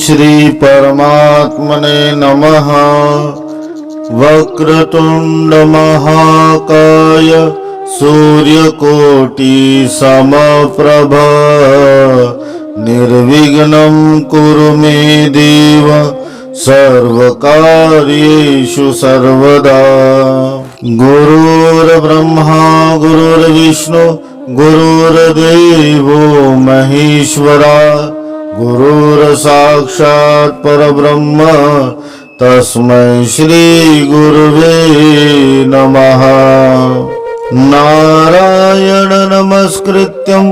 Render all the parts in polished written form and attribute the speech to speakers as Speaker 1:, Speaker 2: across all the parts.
Speaker 1: श्री परमात्मने नमः। वक्रतुंड महाकाय सूर्यकोटि समप्रभ निर्विघ्नं कुरु मे देव सर्वकार्येषु सर्वदा। गुरुर्ब्रह्मा गुरुर्विष्णु गुरुर्देवो महेश्वरा गुरुर्साक्षात् परब्रह्म तस्मै श्री गुरुवे नमः। नारायण नमस्कृत्यं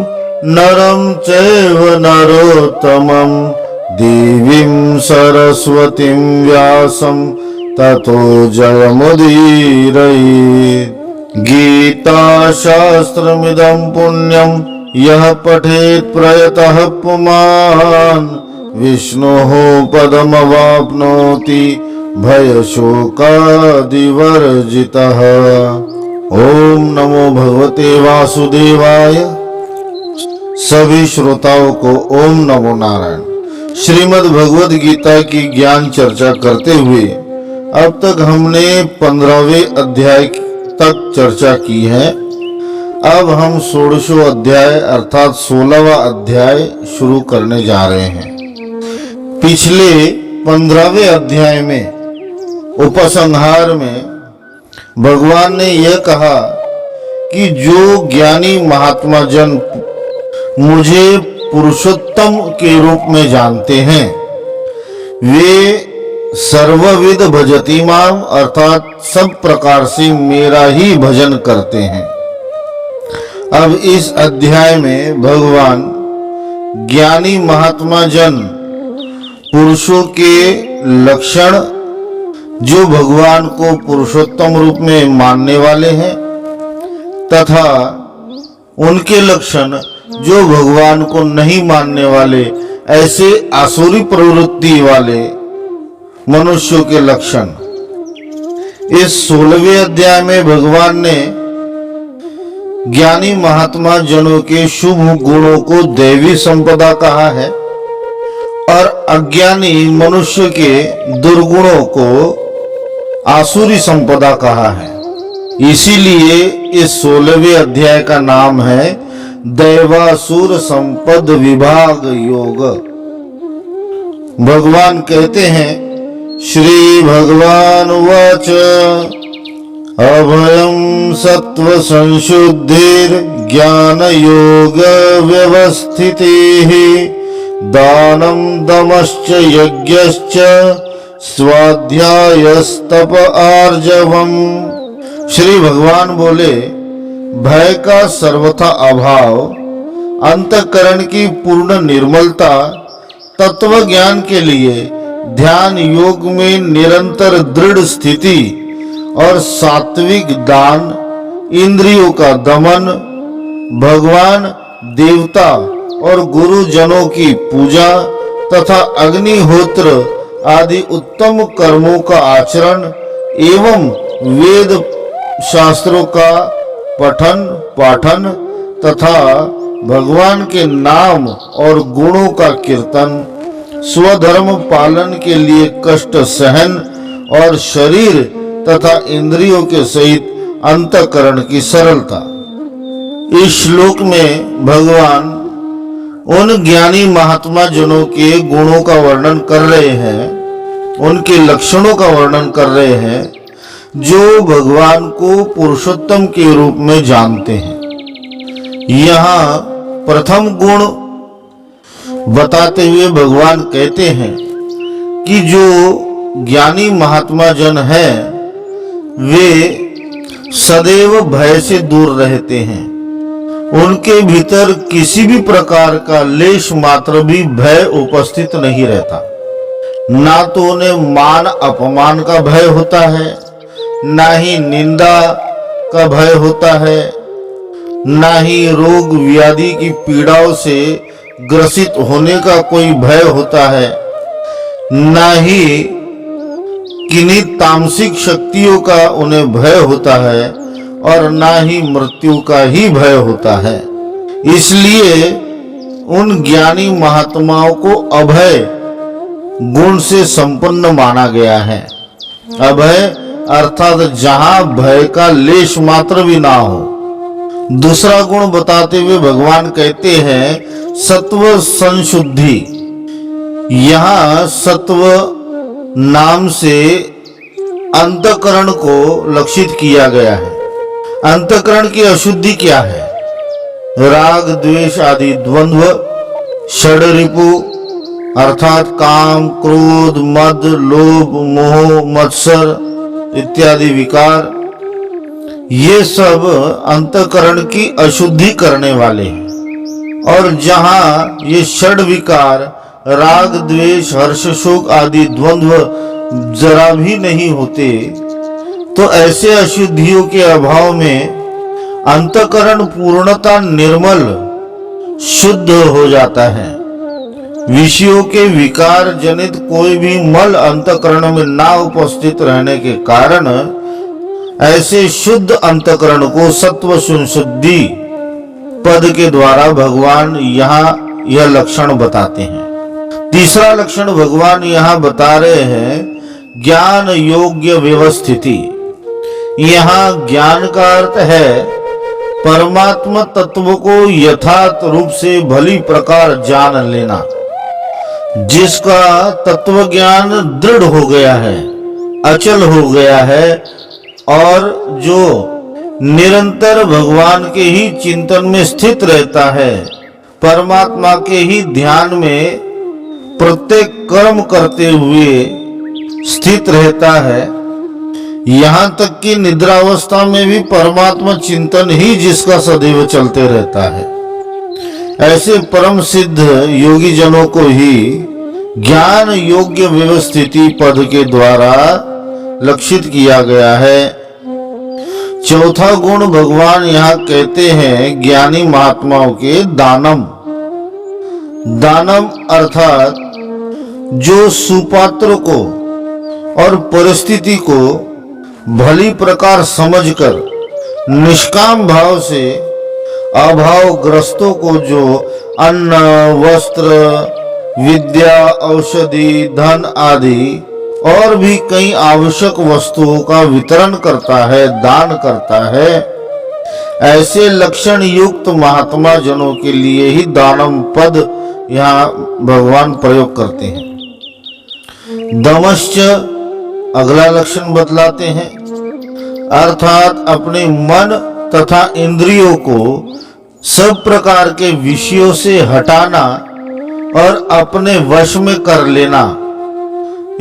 Speaker 1: नरं चैव नरोत्तमं देवीं सरस्वतीं व्यासं ततो जयमुदीरयेत्। गीता शास्त्रमिदं पुण्यं यः पठेत् प्रयतः पुमान् विष्णोः पदमवाप्नोति भयशोकादिवर्जितः। ओम नमो भगवते वासुदेवाय। सभी श्रोताओं को ओम नमो नारायण। श्रीमद् भगवद गीता की ज्ञान चर्चा करते हुए अब तक हमने 15वें अध्याय तक चर्चा की है। अब हम 16वां अध्याय अर्थात 16वां अध्याय शुरू करने जा रहे हैं। पिछले 15वें अध्याय में उपसंहार में भगवान ने यह कहा कि जो ज्ञानी महात्मा जन मुझे पुरुषोत्तम के रूप में जानते हैं वे सर्वविद भजति माम अर्थात सब प्रकार से मेरा ही भजन करते हैं। अब इस अध्याय में भगवान ज्ञानी महात्मा जन पुरुषों के लक्षण जो भगवान को पुरुषोत्तम रूप में मानने वाले हैं तथा उनके लक्षण जो भगवान को नहीं मानने वाले ऐसे आसुरी प्रवृत्ति वाले मनुष्यों के लक्षण। इस 16वें अध्याय में भगवान ने ज्ञानी महात्मा जनों के शुभ गुणों को दैवी संपदा कहा है और अज्ञानी मनुष्य के दुर्गुणों को आसुरी संपदा कहा है। इसीलिए इस 16वें अध्याय का नाम है दैवासुर संपद विभाग योग। भगवान कहते हैं श्री भगवान उवाच अभयं सत्व संशुद्धिर ज्ञान योग व्यवस्थितिः दानं दमश्च यज्ञश्च स्वाध्यायस्तप आर्जवम्। श्री भगवान बोले भय का सर्वथा अभाव, अंतःकरण की पूर्ण निर्मलता, तत्व ज्ञान के लिए ध्यान योग में निरंतर दृढ़ स्थिति और सात्विक दान, इंद्रियों का दमन, भगवान देवता और गुरुजनों की पूजा तथा अग्निहोत्र आदि उत्तम कर्मों का आचरण एवं वेद शास्त्रों का पठन पाठन तथा भगवान के नाम और गुणों का कीर्तन, स्वधर्म पालन के लिए कष्ट सहन और शरीर तथा इंद्रियों के सहित अंतःकरण की सरलता। इस श्लोक में भगवान उन ज्ञानी महात्मा जनों के गुणों का वर्णन कर रहे हैं, उनके लक्षणों का वर्णन कर रहे हैं जो भगवान को पुरुषोत्तम के रूप में जानते हैं। यहाँ प्रथम गुण बताते हुए भगवान कहते हैं कि जो ज्ञानी महात्मा जन है वे सदैव भय से दूर रहते हैं। उनके भीतर किसी भी प्रकार का लेश मात्र भी भय उपस्थित नहीं रहता। ना तो उन्हें मान अपमान का भय होता है, ना ही निंदा का भय होता है, ना ही रोग व्याधि की पीड़ाओं से ग्रसित होने का कोई भय होता है, ना ही किन्हीं तामसिक शक्तियों का उन्हें भय होता है और ना ही मृत्यु का ही भय होता है। इसलिए उन ज्ञानी महात्माओं को अभय गुण से संपन्न माना गया है। अभय अर्थात जहां भय का लेश मात्र भी ना हो। दूसरा गुण बताते हुए भगवान कहते हैं सत्व संशुद्धि। यहाँ सत्व नाम से अंतःकरण को लक्षित किया गया है। अंतःकरण की अशुद्धि क्या है? राग द्वेष आदि द्वंद्व, षड्रिपु अर्थात काम क्रोध मद लोभ मोह मत्सर इत्यादि विकार, ये सब अंतःकरण की अशुद्धि करने वाले हैं। और जहां ये षड विकार राग द्वेष हर्ष शोक आदि द्वंद्व जरा भी नहीं होते, तो ऐसे अशुद्धियों के अभाव में अंतःकरण पूर्णतः निर्मल शुद्ध हो जाता है। विषयों के विकार जनित कोई भी मल अंतःकरण में ना उपस्थित रहने के कारण ऐसे शुद्ध अंतःकरण को सत्व संशुद्धि पद के द्वारा भगवान यहाँ यह लक्षण बताते हैं। तीसरा लक्षण भगवान यहाँ बता रहे हैं ज्ञान योग्य व्यवस्थिति। यहाँ ज्ञान का अर्थ है परमात्मा तत्व को यथार्थ रूप से भली प्रकार जान लेना, जिसका तत्व ज्ञान दृढ़ हो गया है, अचल हो गया है और जो निरंतर भगवान के ही चिंतन में स्थित रहता है, परमात्मा के ही ध्यान में प्रत्येक कर्म करते हुए स्थित रहता है। यहाँ तक कि निद्रावस्था में भी परमात्मा चिंतन ही जिसका सदैव चलते रहता है। ऐसे परम सिद्ध योगी जनों को ही ज्ञान योग्य व्यवस्थिति पद के द्वारा लक्षित किया गया है। चौथा गुण भगवान यहाँ कहते हैं ज्ञानी महात्माओं के दानम। दानम अर्थात जो सुपात्र को और परिस्थिति को भली प्रकार समझकर निष्काम भाव से अभावग्रस्तों को जो अन्न वस्त्र विद्या औषधि धन आदि और भी कई आवश्यक वस्तुओं का वितरण करता है, दान करता है, ऐसे लक्षण युक्त महात्मा जनों के लिए ही दानम पद यहाँ भगवान प्रयोग करते हैं। दमश्च अगला लक्षण बतलाते हैं, अर्थात अपने मन तथा इंद्रियों को सब प्रकार के विषयों से हटाना और अपने वश में कर लेना,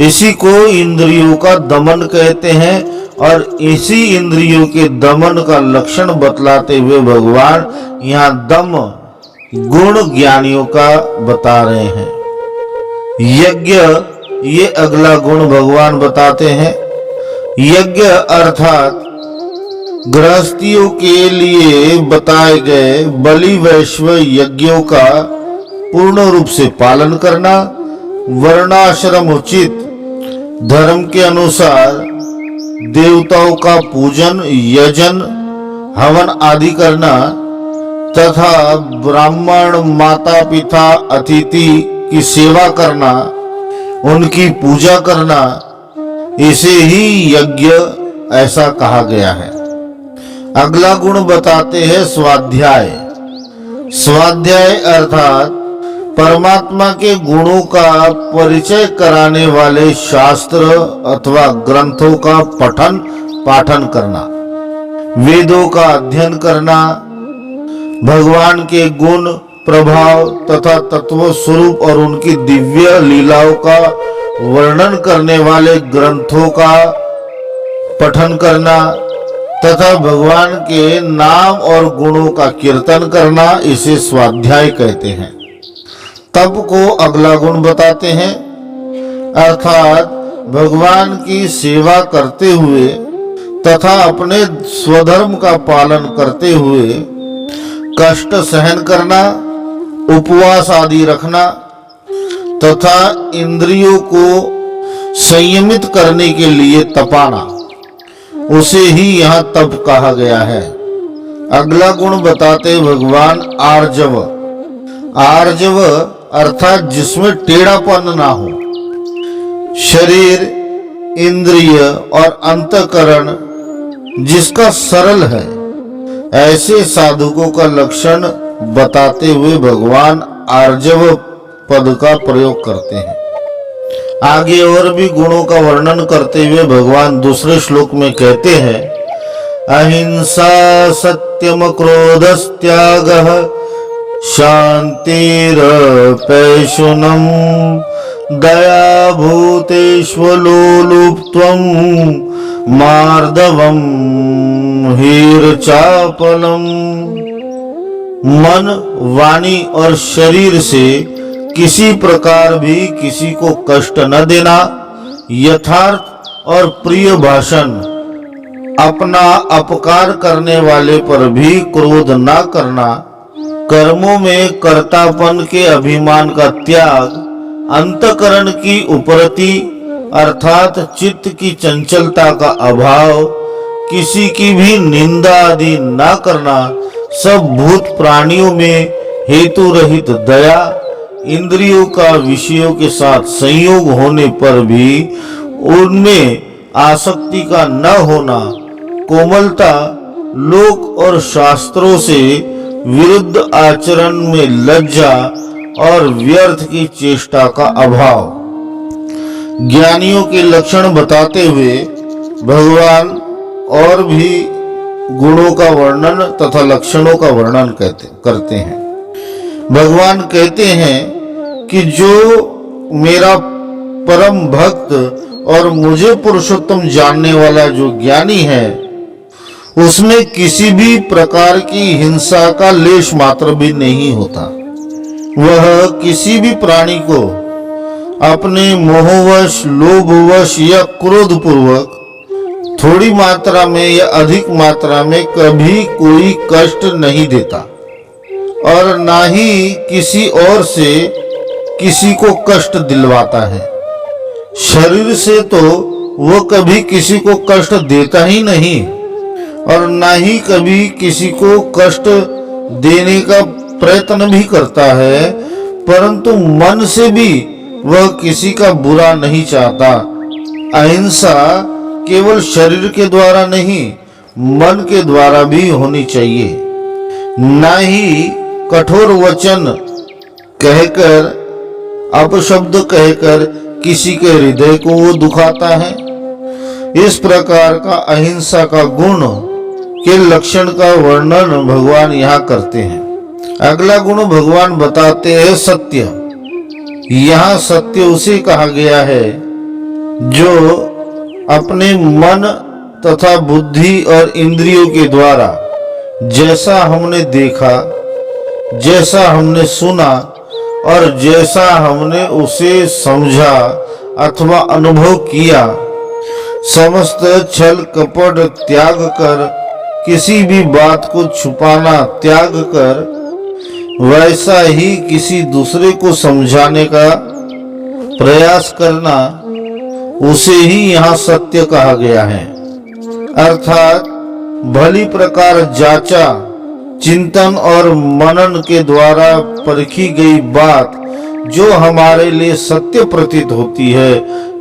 Speaker 1: इसी को इंद्रियों का दमन कहते हैं। और इसी इंद्रियों के दमन का लक्षण बतलाते हुए भगवान यहाँ दम गुण ज्ञानियों का बता रहे हैं। यज्ञ ये अगला गुण भगवान बताते हैं। यज्ञ अर्थात गृहस्थियों के लिए बताए गए बलि वैश्व यज्ञों का पूर्ण रूप से पालन करना, वर्णाश्रम उचित धर्म के अनुसार देवताओं का पूजन यजन हवन आदि करना तथा ब्राह्मण माता पिता अतिथि की सेवा करना, उनकी पूजा करना, इसे ही यज्ञ ऐसा कहा गया है। अगला गुण बताते हैं स्वाध्याय। स्वाध्याय अर्थात परमात्मा के गुणों का परिचय कराने वाले शास्त्र अथवा ग्रंथों का पठन पाठन करना, वेदों का अध्ययन करना, भगवान के गुण प्रभाव तथा तत्व स्वरूप और उनकी दिव्य लीलाओं का वर्णन करने वाले ग्रंथों का पठन करना तथा भगवान के नाम और गुणों का कीर्तन करना, इसे स्वाध्याय कहते हैं। तप को अगला गुण बताते हैं, अर्थात भगवान की सेवा करते हुए तथा अपने स्वधर्म का पालन करते हुए कष्ट सहन करना, उपवास आदि रखना तथा इंद्रियों को संयमित करने के लिए तपाना, उसे ही यहाँ तप कहा गया है। अगला गुण बताते भगवान आर्जव। आर्जव अर्थात जिसमें टेढ़ापन ना हो, शरीर, इंद्रिय और अंतःकरण जिसका सरल है, ऐसे साधुकों का लक्षण बताते हुए भगवान आर्जव पद का प्रयोग करते हैं। आगे और भी गुणों का वर्णन करते हुए भगवान दूसरे श्लोक में कहते हैं, अहिंसा सत्यम क्रोधस्त्यागः शान्तिरपैशुनम् दया भूतेष्वलोलुप्त्वम् मार्दवम् हीरचापलम्। मन, वाणी और शरीर से किसी प्रकार भी किसी को कष्ट न देना, यथार्थ और प्रिय भाषण, अपना अपकार करने वाले पर भी क्रोध न करना, कर्मों में कर्तापन के अभिमान का त्याग, अंतःकरण की उपरति अर्थात चित्त की चंचलता का अभाव, किसी की भी निंदा आदि न करना, सब भूत प्राणियों में हेतु रहित दया, इंद्रियों का विषयों के साथ संयोग होने पर भी उनमें आसक्ति का न होना, कोमलता, लोक और शास्त्रों से विरुद्ध आचरण में लज्जा और व्यर्थ की चेष्टा का अभाव। ज्ञानियों के लक्षण बताते हुए भगवान और भी गुणों का वर्णन तथा लक्षणों का वर्णन करते हैं। भगवान कहते हैं कि जो मेरा परम भक्त और मुझे पुरुषोत्तम जानने वाला जो ज्ञानी है, उसमें किसी भी प्रकार की हिंसा का लेश मात्र भी नहीं होता। वह किसी भी प्राणी को अपने मोहवश, लोभवश या क्रोधपूर्वक थोड़ी मात्रा में या अधिक मात्रा में कभी कोई कष्ट नहीं देता और ना ही किसी और से किसी को कष्ट दिलवाता है। शरीर से तो वह कभी किसी को कष्ट देता ही नहीं और ना ही कभी किसी को कष्ट देने का प्रयत्न भी करता है, परंतु मन से भी वह किसी का बुरा नहीं चाहता। अहिंसा केवल शरीर के द्वारा नहीं, मन के द्वारा भी होनी चाहिए। ना ही कठोर वचन कहकर, अपशब्द कहकर किसी के हृदय को वो दुखाता है। इस प्रकार का अहिंसा का गुण के लक्षण का वर्णन भगवान यहाँ करते हैं। अगला गुण भगवान बताते हैं सत्य। यहाँ सत्य उसे कहा गया है जो अपने मन तथा बुद्धि और इंद्रियों के द्वारा जैसा हमने देखा, जैसा हमने सुना और जैसा हमने उसे समझा अथवा अनुभव किया, समस्त छल कपट त्याग कर, किसी भी बात को छुपाना त्याग कर, वैसा ही किसी दूसरे को समझाने का प्रयास करना, उसे ही यहाँ सत्य कहा गया है। अर्थात भली प्रकार जांचा, चिंतन और मनन के द्वारा परखी गई बात जो हमारे लिए सत्य प्रतीत होती है,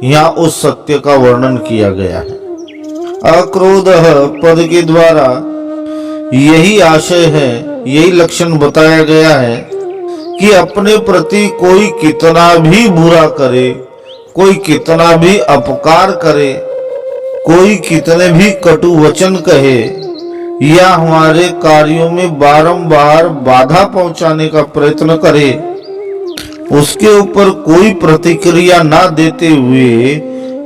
Speaker 1: यहाँ उस सत्य का वर्णन किया गया है। अक्रोधः पद के द्वारा यही आशय है, यही लक्षण बताया गया है कि अपने प्रति कोई कितना भी बुरा करे, कोई कितना भी अपकार करे, कोई कितने भी कटु वचन कहे या हमारे कार्यों में बारंबार बाधा पहुंचाने का प्रयत्न करे, उसके ऊपर कोई प्रतिक्रिया ना देते हुए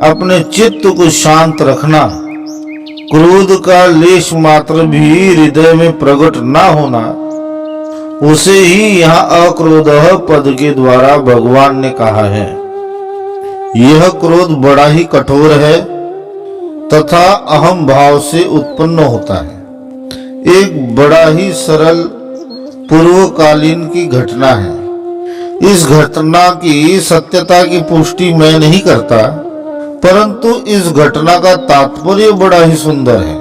Speaker 1: अपने चित्त को शांत रखना, क्रोध का लेश मात्र भी हृदय में प्रकट ना होना, उसे ही यहाँ अक्रोधः पद के द्वारा भगवान ने कहा है। यह क्रोध बड़ा ही कठोर है तथा अहम भाव से उत्पन्न होता है। एक बड़ा ही सरल पूर्वकालीन की घटना है। इस घटना की सत्यता की पुष्टि मैं नहीं करता, परंतु इस घटना का तात्पर्य बड़ा ही सुंदर है।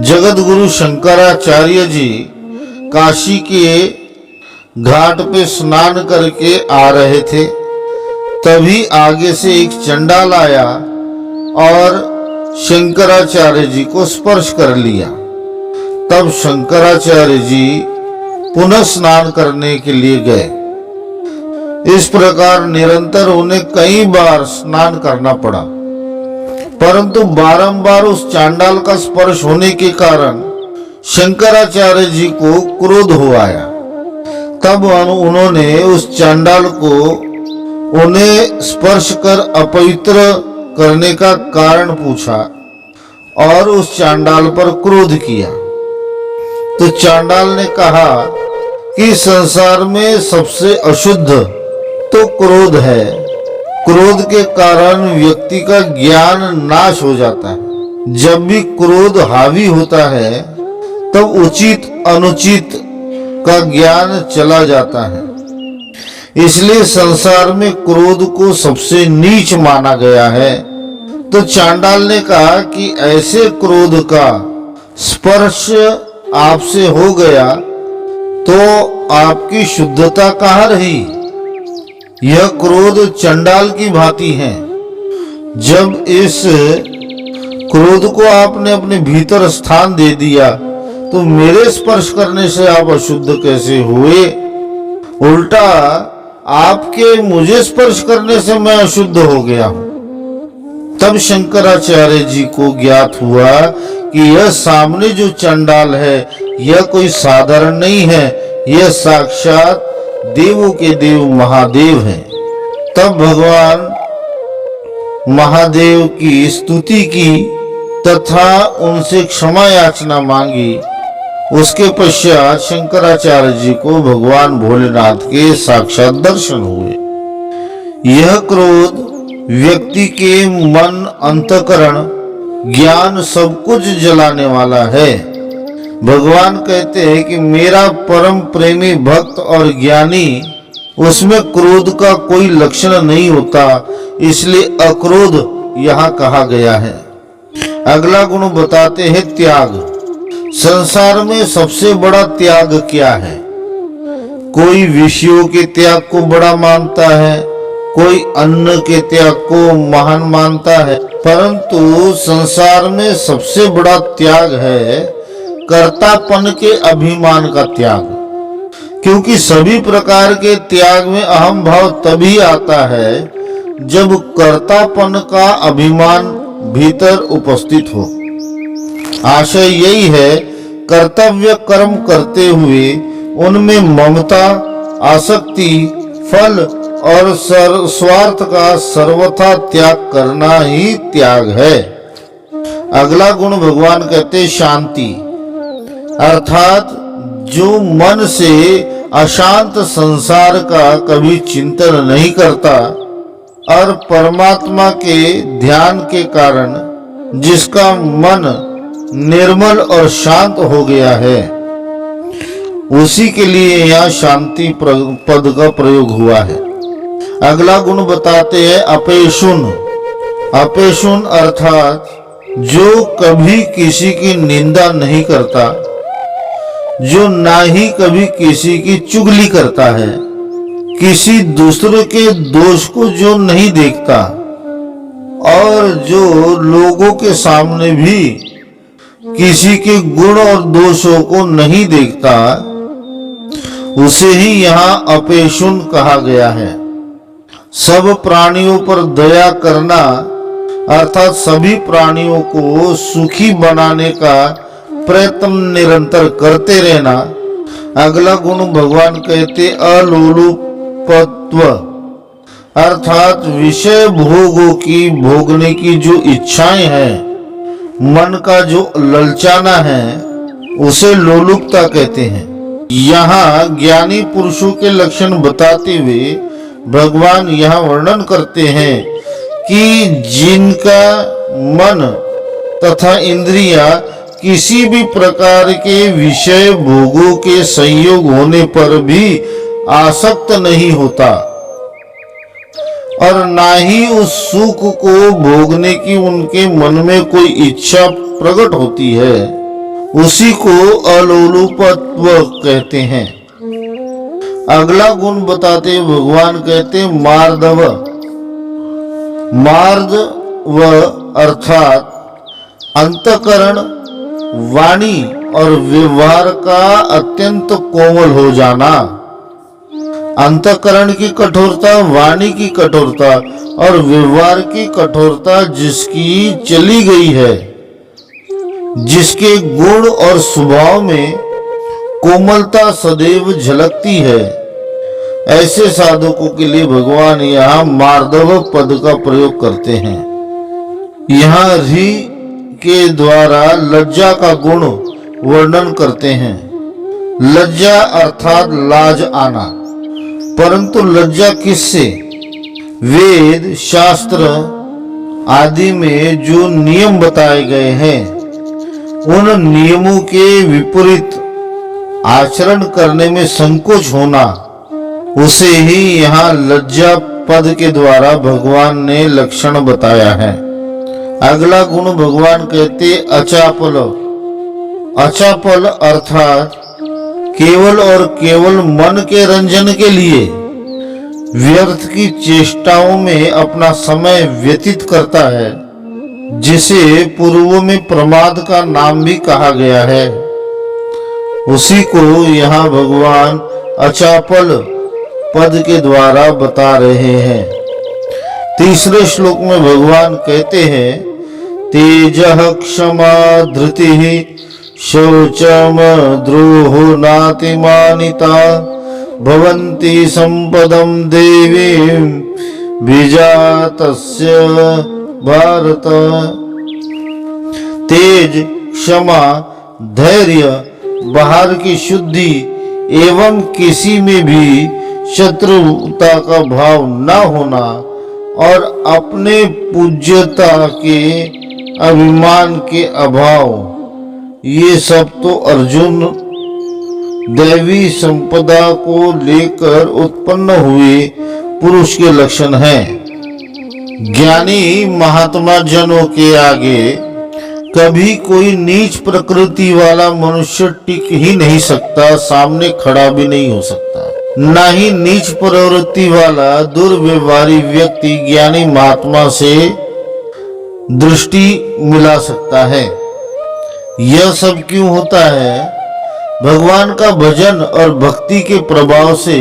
Speaker 1: जगत गुरु शंकराचार्य जी काशी के घाट पे स्नान करके आ रहे थे, तभी आगे से एक चंडाल आया और शंकराचार्य जी को स्पर्श कर लिया। तब शंकराचार्य जी पुनः स्नान करने के लिए गए। इस प्रकार निरंतर उन्हें कई बार स्नान करना पड़ा, परंतु बारंबार उस चांडाल का स्पर्श होने के कारण शंकराचार्य जी को क्रोध हो आया। तब उन्होंने उस चांडाल को उन्हें स्पर्श कर अपवित्र करने का कारण पूछा और उस चांडाल पर क्रोध किया। तो चांडाल ने कहा कि संसार में सबसे अशुद्ध तो क्रोध है। क्रोध के कारण व्यक्ति का ज्ञान नाश हो जाता है। जब भी क्रोध हावी होता है तब उचित अनुचित का ज्ञान चला जाता है। इसलिए संसार में क्रोध को सबसे नीच माना गया है। तो चांडाल ने कहा कि ऐसे क्रोध का स्पर्श आपसे हो गया तो आपकी शुद्धता कहाँ रही। यह क्रोध चंडाल की भांति है। जब इस क्रोध को आपने अपने भीतर स्थान दे दिया तो मेरे स्पर्श करने से आप अशुद्ध कैसे हुए? उल्टा आपके मुझे स्पर्श करने से मैं अशुद्ध हो गया हूं। तब शंकराचार्य जी को ज्ञात हुआ कि यह सामने जो चंडाल है यह कोई साधारण नहीं है, यह साक्षात देवों के देव महादेव हैं। तब भगवान महादेव की स्तुति की तथा उनसे क्षमा याचना मांगी। उसके पश्चात शंकराचार्य जी को भगवान भोलेनाथ के साक्षात दर्शन हुए। यह क्रोध व्यक्ति के मन, अंतकरण, ज्ञान सब कुछ जलाने वाला है। भगवान कहते हैं कि मेरा परम प्रेमी भक्त और ज्ञानी, उसमें क्रोध का कोई लक्षण नहीं होता, इसलिए अक्रोध यहाँ कहा गया है। अगला गुण बताते हैं त्याग। संसार में सबसे बड़ा त्याग क्या है? कोई विषयों के त्याग को बड़ा मानता है, कोई अन्न के त्याग को महान मानता है, परंतु संसार में सबसे बड़ा त्याग है कर्तापन के अभिमान का त्याग। क्योंकि सभी प्रकार के त्याग में अहम भाव तभी आता है जब कर्तापन का अभिमान भीतर उपस्थित हो। आशय यही है, कर्तव्य कर्म करते हुए उनमें ममता, आसक्ति, फल और स्वार्थ का सर्वथा त्याग करना ही त्याग है। अगला गुण भगवान कहते शांति, अर्थात जो मन से अशांत संसार का कभी चिंतन नहीं करता और परमात्मा के ध्यान के कारण जिसका मन निर्मल और शांत हो गया है, उसी के लिए यहाँ शांति पद का प्रयोग हुआ है। अगला गुण बताते हैं अपेशुन। अपेशुन अर्थात जो कभी किसी की निंदा नहीं करता, जो ना ही कभी किसी की चुगली करता है, किसी दूसरे के दोष को जो नहीं देखता और जो लोगों के सामने भी किसी के गुण और दोषों को नहीं देखता, उसे ही यहाँ अपेशुन कहा गया है। सब प्राणियों पर दया करना अर्थात सभी प्राणियों को सुखी बनाने का प्रयत्न निरंतर करते रहना। अगला गुण भगवान कहते अलोलुपत्व, अर्थात विषय भोगों की भोगने की जो इच्छाएं हैं, मन का जो ललचाना है, उसे लोलुपता कहते हैं। यहाँ ज्ञानी पुरुषों के लक्षण बताते हुए भगवान यहाँ वर्णन करते हैं कि जिनका मन तथा इंद्रियां किसी भी प्रकार के विषय भोगों के संयोग होने पर भी आसक्त नहीं होता और ना ही उस सुख को भोगने की उनके मन में कोई इच्छा प्रकट होती है, उसी को अलोलुपत्व कहते हैं। अगला गुण बताते भगवान कहते मार्दव, मार्द व अर्थात अंतकरण, वाणी और व्यवहार का अत्यंत कोमल हो जाना। अंतकरण की कठोरता, वाणी की कठोरता और व्यवहार की कठोरता जिसकी चली गई है, जिसके गुण और स्वभाव में कोमलता सदैव झलकती है, ऐसे साधकों के लिए भगवान यहाँ मार्दव पद का प्रयोग करते हैं। यहाँ री के द्वारा लज्जा का गुण वर्णन करते हैं। लज्जा अर्थात लाज आना, परंतु लज्जा किससे? वेद शास्त्र आदि में जो नियम बताए गए हैं, उन नियमों के विपरीत आचरण करने में संकोच होना, उसे ही यहाँ लज्जा पद के द्वारा भगवान ने लक्षण बताया है। अगला गुण भगवान कहते अचापल। अचापल अर्थात केवल और केवल मन के रंजन के लिए व्यर्थ की चेष्टाओं में अपना समय व्यतीत करता है, जिसे पूर्वों में प्रमाद का नाम भी कहा गया है। उसी को यहाँ भगवान अचापल पद के द्वारा बता रहे हैं। तीसरे श्लोक में भगवान कहते हैं तेजः क्षमा धृतिः शौचम द्रोहो नातिमानिता भवन्ति संपदं देवीं विजातस्य भारत। तेज, क्षमा, धैर्य, बाहर की शुद्धि एवं किसी में भी शत्रुता का भाव न होना और अपने पूज्यता के अभिमान के अभाव, ये सब तो अर्जुन दैवी संपदा को लेकर उत्पन्न हुए पुरुष के लक्षण हैं। ज्ञानी महात्मा जनों के आगे कभी कोई नीच प्रकृति वाला मनुष्य टिक ही नहीं सकता, सामने खड़ा भी नहीं हो सकता। न ही नीच प्रवृत्ति वाला दुर्व्यवहारी व्यक्ति ज्ञानी महात्मा से दृष्टि मिला सकता है। यह सब क्यों होता है? भगवान का भजन और भक्ति के प्रभाव से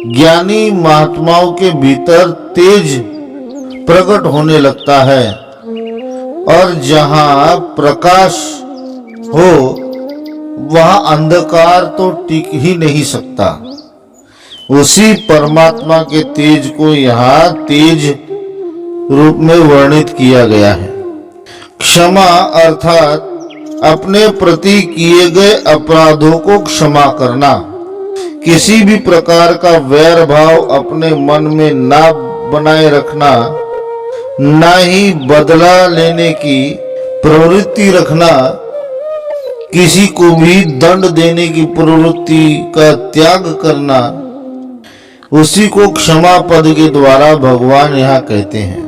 Speaker 1: ज्ञानी महात्माओं के भीतर तेज प्रकट होने लगता है, और जहाँ प्रकाश हो वहाँ अंधकार तो टिक ही नहीं सकता। उसी परमात्मा के तेज को यहाँ तेज रूप में वर्णित किया गया है। क्षमा अर्थात अपने प्रति किए गए अपराधों को क्षमा करना, किसी भी प्रकार का वैर भाव अपने मन में ना बनाए रखना, ना ही बदला लेने की प्रवृत्ति रखना, किसी को भी दंड देने की प्रवृत्ति का त्याग करना, उसी को क्षमा पद के द्वारा भगवान यहाँ कहते हैं।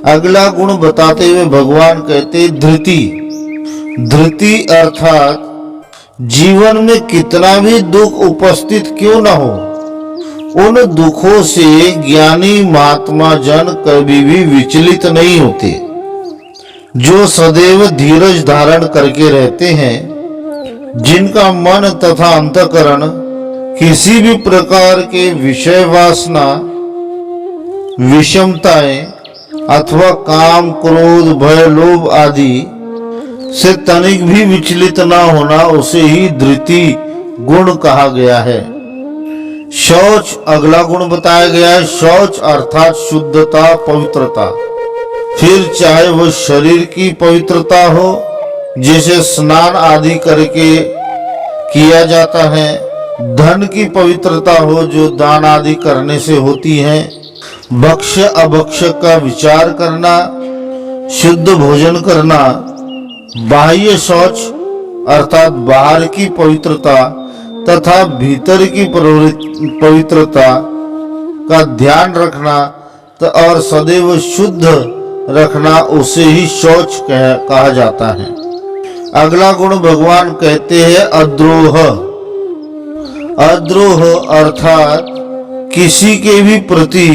Speaker 1: अगला गुण बताते हुए भगवान कहते धृति। धृति अर्थात जीवन में कितना भी दुख उपस्थित क्यों न हो, उन दुखों से ज्ञानी महात्मा जन कभी भी विचलित नहीं होते, जो सदैव धीरज धारण करके रहते हैं, जिनका मन तथा अंतकरण किसी भी प्रकार के विषय वासना, विषमताएं अथवा काम, क्रोध, भय, लोभ आदि से तनिक भी विचलित न होना, उसे ही धृति गुण कहा गया है। शौच अगला गुण बताया गया है। शौच अर्थात शुद्धता, पवित्रता। फिर चाहे वह शरीर की पवित्रता हो, जिसे स्नान आदि करके किया जाता है, धन की पवित्रता हो जो दान आदि करने से होती है, भक्ष्य अभक्ष्य का विचार करना, शुद्ध भोजन करना, बाह्य शौच अर्थात बाहर की पवित्रता तथा भीतर की पवित्रता का ध्यान रखना और सदैव शुद्ध रखना, उसे ही शौच कहा जाता है। अगला गुण भगवान कहते हैं अद्रोह। अद्रोह अर्थात किसी के भी प्रति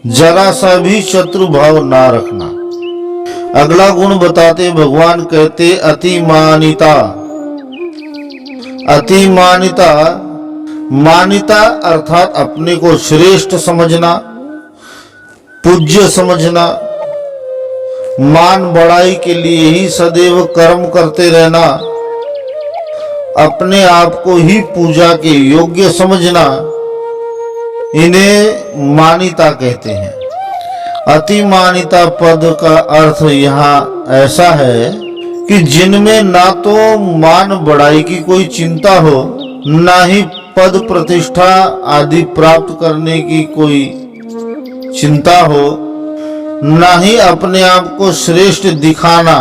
Speaker 1: जरा सा भी शत्रु भाव ना रखना। अगला गुण बताते भगवान कहते अतिमानिता। अतिमानिता, मानिता अर्थात अपने को श्रेष्ठ समझना, पूज्य समझना, मान बढ़ाई के लिए ही सदैव कर्म करते रहना, अपने आप को ही पूजा के योग्य समझना, इन्हें मानिता कहते हैं। अतिमानिता पद का अर्थ यहाँ ऐसा है कि जिनमें ना तो मान बढ़ाई की कोई चिंता हो, ना ही पद प्रतिष्ठा आदि प्राप्त करने की कोई चिंता हो, ना ही अपने आप को श्रेष्ठ दिखाना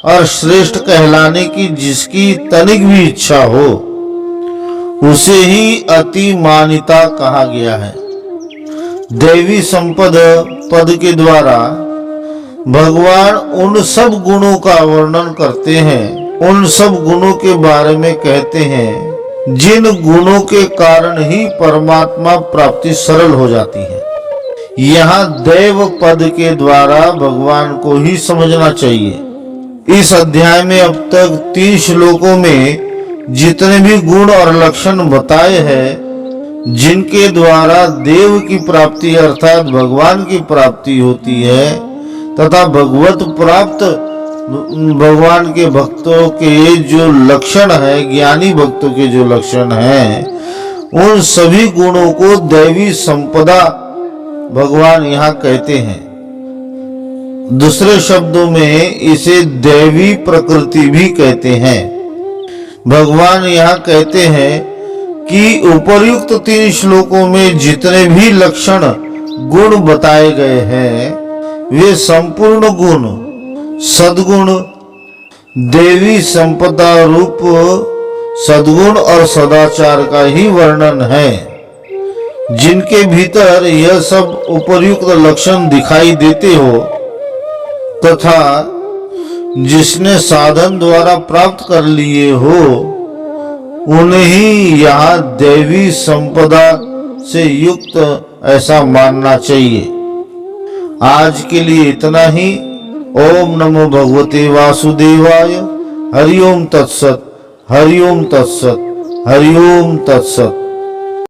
Speaker 1: और श्रेष्ठ कहलाने की जिसकी तनिक भी इच्छा हो, उसे ही अतिमानिता कहा गया है। दैवी संपद पद के द्वारा भगवान उन सब गुणों का वर्णन करते हैं, उन सब गुणों के बारे में कहते हैं जिन गुणों के कारण ही परमात्मा प्राप्ति सरल हो जाती है। यहाँ दैव पद के द्वारा भगवान को ही समझना चाहिए। इस अध्याय में अब तक 3 श्लोकों में जितने भी गुण और लक्षण बताए हैं जिनके द्वारा देव की प्राप्ति अर्थात भगवान की प्राप्ति होती है तथा भगवत प्राप्त भगवान के भक्तों के जो लक्षण है, ज्ञानी भक्तों के जो लक्षण हैं, उन सभी गुणों को दैवी संपदा भगवान यहाँ कहते हैं। दूसरे शब्दों में इसे दैवी प्रकृति भी कहते हैं। भगवान यहाँ कहते हैं कि उपर्युक्त 3 श्लोकों में जितने भी लक्षण गुण बताए गए हैं वे संपूर्ण गुण सद्गुण देवी संपदा रूप सद्गुण और सदाचार का ही वर्णन है, जिनके भीतर यह सब उपर्युक्त लक्षण दिखाई देते हो तथा जिसने साधन द्वारा प्राप्त कर लिए हो, उन्हें ही यहाँ दैवी संपदा से युक्त ऐसा मानना चाहिए। आज के लिए इतना ही। ओम नमो भगवते वासुदेवाय। हरि ओम तत्सत, हरि ओम तत्सत, हरि ओम तत्सत।